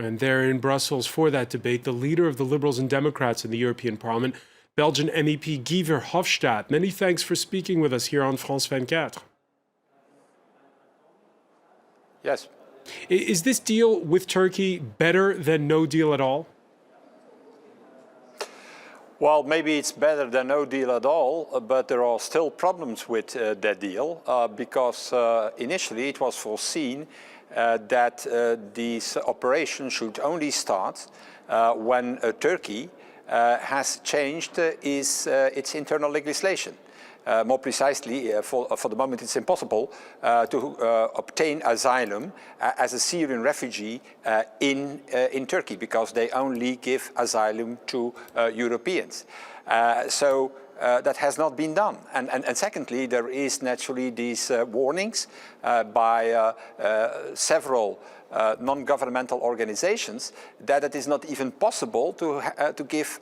And there in Brussels for that debate, the leader of the Liberals and Democrats in the European Parliament, Belgian MEP Guy Verhofstadt. Many thanks for speaking with us here on France 24. Yes. Is this deal with Turkey better than no deal at all? Well, maybe it's better than no deal at all, but there are still problems with that deal because initially it was foreseen that this operation should only start when Turkey has changed its internal legislation. More precisely, for the moment it's impossible to obtain asylum as a Syrian refugee in Turkey because they only give asylum to Europeans. So that has not been done. And secondly, there is naturally these warnings by several non-governmental organizations that it is not even possible to give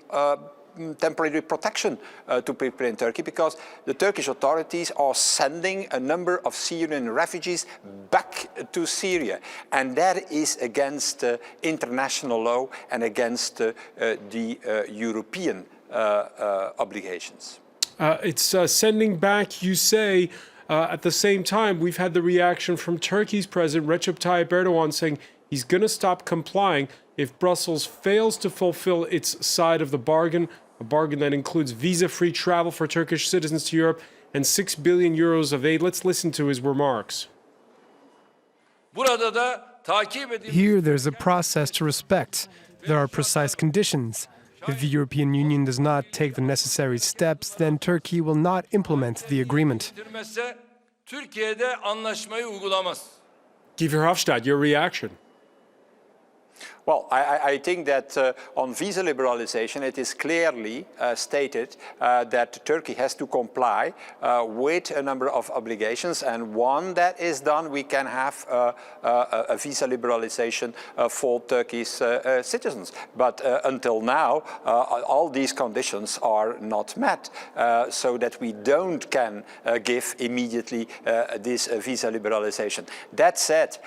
temporary protection to people in Turkey because the Turkish authorities are sending a number of Syrian refugees back to Syria. And that is against international law and against the European obligations. It's sending back, you say. At the same time, we've had the reaction from Turkey's President Recep Tayyip Erdogan saying he's going to stop complying if Brussels fails to fulfill its side of the bargain, a bargain that includes visa-free travel for Turkish citizens to Europe and 6 billion euros of aid. Let's listen to his remarks. Here, there's a process to respect. There are precise conditions. If the European Union does not take the necessary steps, then Turkey will not implement the agreement. Guy Verhofstadt, your reaction? Well, I think that on visa liberalization, it is clearly stated that Turkey has to comply with a number of obligations. And one that is done, we can have a visa liberalization for Turkey's citizens. But until now, all these conditions are not met, so that we can give immediately this visa liberalization. That said,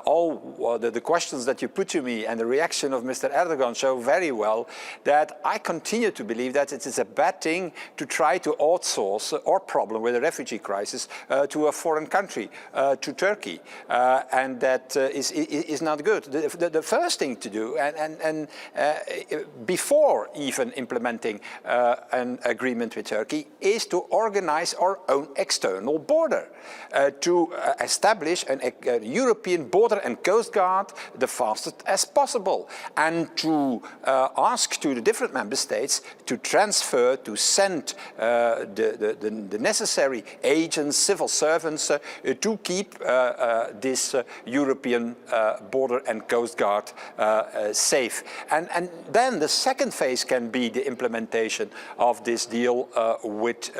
all the questions that you put to me and the reaction of Mr. Erdogan show very well that I continue to believe that it is a bad thing to try to outsource our problem with the refugee crisis to a foreign country, to Turkey, and that is not good. The first thing to do, and before even implementing an agreement with Turkey, is to organize our own external border, to establish a European border and coast guard the fastest as possible, and to ask to the different member states to transfer, to send the necessary agents, civil servants, to keep this European border and coast guard safe. And then the second phase can be the implementation of this deal with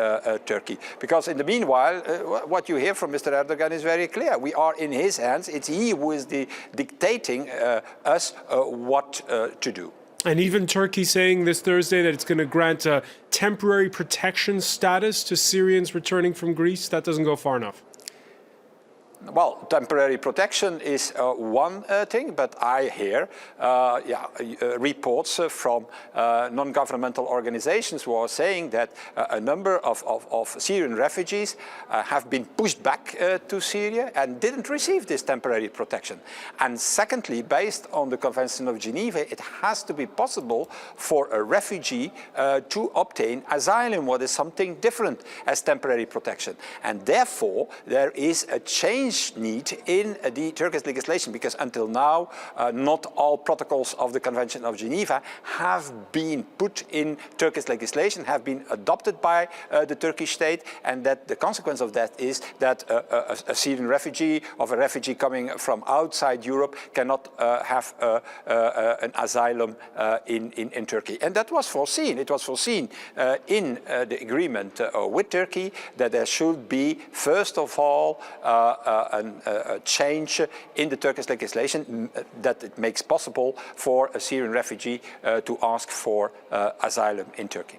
Turkey. Because in the meanwhile, what you hear from Mr. Erdogan is very clear. We are in his hands. It's he who is dictating us what to do. And even Turkey saying this Thursday that it's going to grant temporary protection status to Syrians returning from Greece. That doesn't go far enough. Well, temporary protection is one thing, but I hear reports from non-governmental organizations who are saying that a number of Syrian refugees have been pushed back to Syria and didn't receive this temporary protection. And secondly, based on the Convention of Geneva, it has to be possible for a refugee to obtain asylum, what is something different as temporary protection. And therefore, there is a change need in the Turkish legislation, because until now not all protocols of the Convention of Geneva have been put in Turkish legislation, have been adopted by the Turkish state, and that the consequence of that is that a Syrian refugee or a refugee coming from outside Europe cannot have an asylum in Turkey. And that was foreseen. It was foreseen in the agreement with Turkey that there should be, first of all, a change in the Turkish legislation that it makes possible for a Syrian refugee to ask for asylum in Turkey.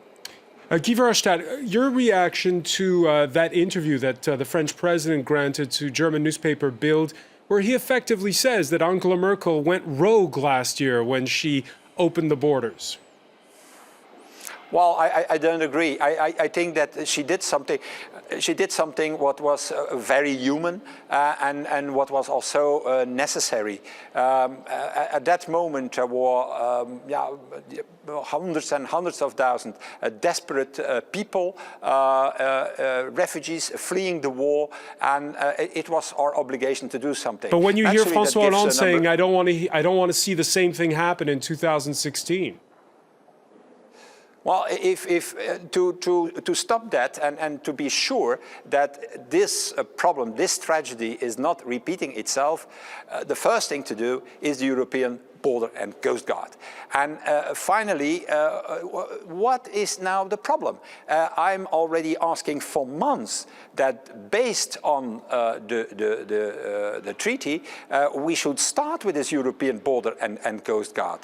Guy Verhofstadt, your reaction to that interview that the French president granted to German newspaper Bild, where he effectively says that Angela Merkel went rogue last year when she opened the borders. Well, I don't agree. I think that she did something. She did something what was very human and what was also necessary. At that moment, there were hundreds and hundreds of thousands desperate people, refugees fleeing the war, and it was our obligation to do something. But when you hear François Hollande saying, "I don't want to see the same thing happen in 2016." Well, to stop that and to be sure that this problem, this tragedy is not repeating itself, the first thing to do is the European Border and Coast Guard. And finally, what is now the problem? I'm already asking for months that based on the treaty, we should start with this European Border and Coast Guard.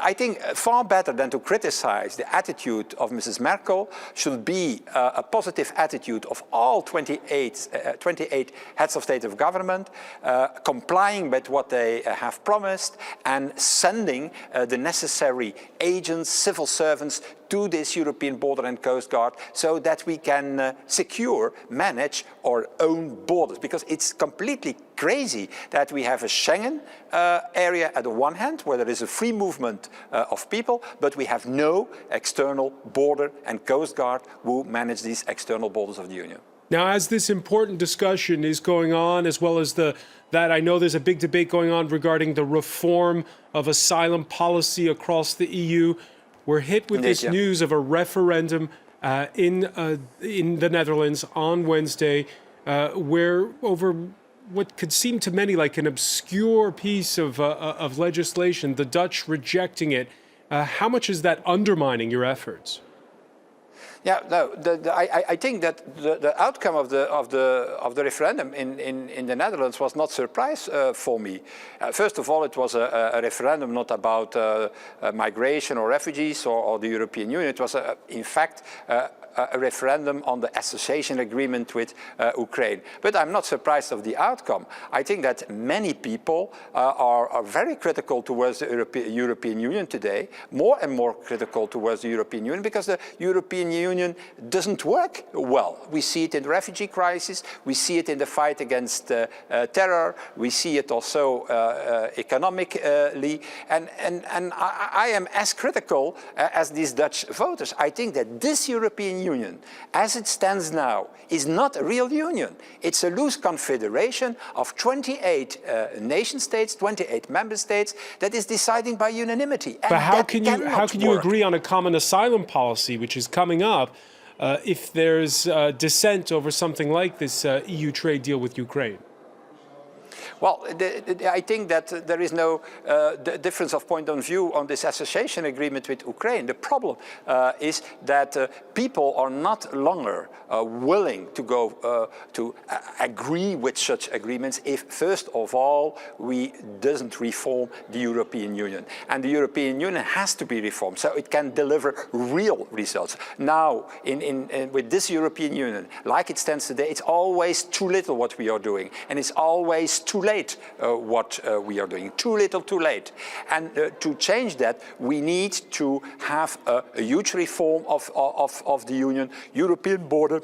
I think far better than to criticize the attitude of Mrs. Merkel should be a positive attitude of all 28 heads of state of government, complying with what they have promised and sending the necessary agents, civil servants to this European Border and Coast Guard so that we can manage our own borders. Because it's completely crazy that we have a Schengen area at the one hand, where there is a free movement of people, but we have no external border and Coast Guard who manage these external borders of the Union. Now, as this important discussion is going on, as well as that I know there's a big debate going on regarding the reform of asylum policy across the EU, we're hit with this news of a referendum in the Netherlands on Wednesday, where over what could seem to many like an obscure piece of legislation, the Dutch rejecting it. How much is that undermining your efforts? Yeah, no. I think that the outcome of the referendum in the Netherlands was not a surprise for me. First of all, it was a referendum not about migration or refugees or the European Union. It was, in fact, a referendum on the association agreement with Ukraine. But I'm not surprised of the outcome. I think that many people are very critical towards the European Union today, more and more critical towards the European Union, because the European Union doesn't work well. We see it in the refugee crisis, we see it in the fight against terror, we see it also economically, and I am as critical as these Dutch voters. I think that this European Union, as it stands now, is not a real union. It's a loose confederation of 28 nation states, 28 member states, that is deciding by unanimity. But how can you agree on a common asylum policy, which is coming up, if there's dissent over something like this EU trade deal with Ukraine? Well, I think that there is no difference of point of view on this association agreement with Ukraine. The problem is that people are not longer willing to go to agree with such agreements if, first of all, we doesn't reform the European Union. And the European Union has to be reformed so it can deliver real results. Now, with this European Union, like it stands today, it's always too little what we are doing, and it's always too late what we are doing. Too little, too late. And to change that, we need to have a huge reform of the Union, European Border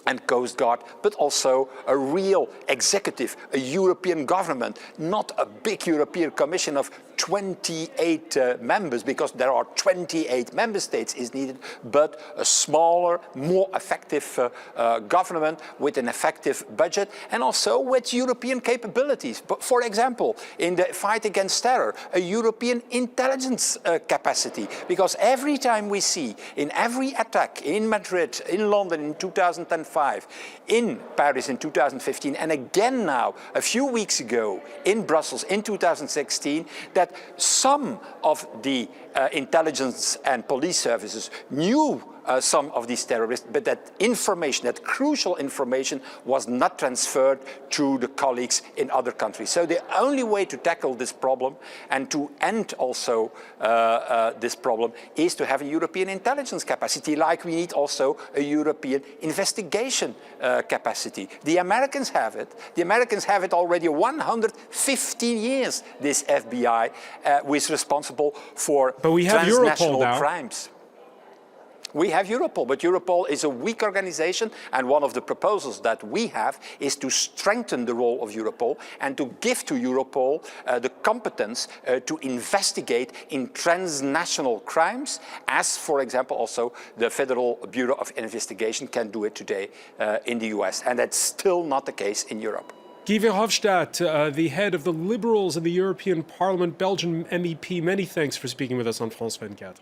and Coast Guard, but also a real executive, a European government, not a big European Commission of 28 members, because there are 28 member states is needed, but a smaller, more effective government with an effective budget and also with European capabilities. But for example, in the fight against terror, a European intelligence capacity, because every time we see in every attack in Madrid, in London in 2005, in Paris in 2015, and again now, a few weeks ago, in Brussels in 2016, that some of the intelligence and police services knew some of these terrorists, but that information, that crucial information, was not transferred to the colleagues in other countries. So the only way to tackle this problem and to end also this problem is to have a European intelligence capacity, like we need also a European investigation capacity. The Americans have it. The Americans have it already 115 years, this FBI, who is responsible for transnational crimes. We have Europol, but Europol is a weak organization, and one of the proposals that we have is to strengthen the role of Europol and to give to Europol the competence to investigate in transnational crimes, as, for example, also the Federal Bureau of Investigation can do it today in the US, and that's still not the case in Europe. Guy Verhofstadt, the head of the Liberals in the European Parliament, Belgian MEP, many thanks for speaking with us on France 24.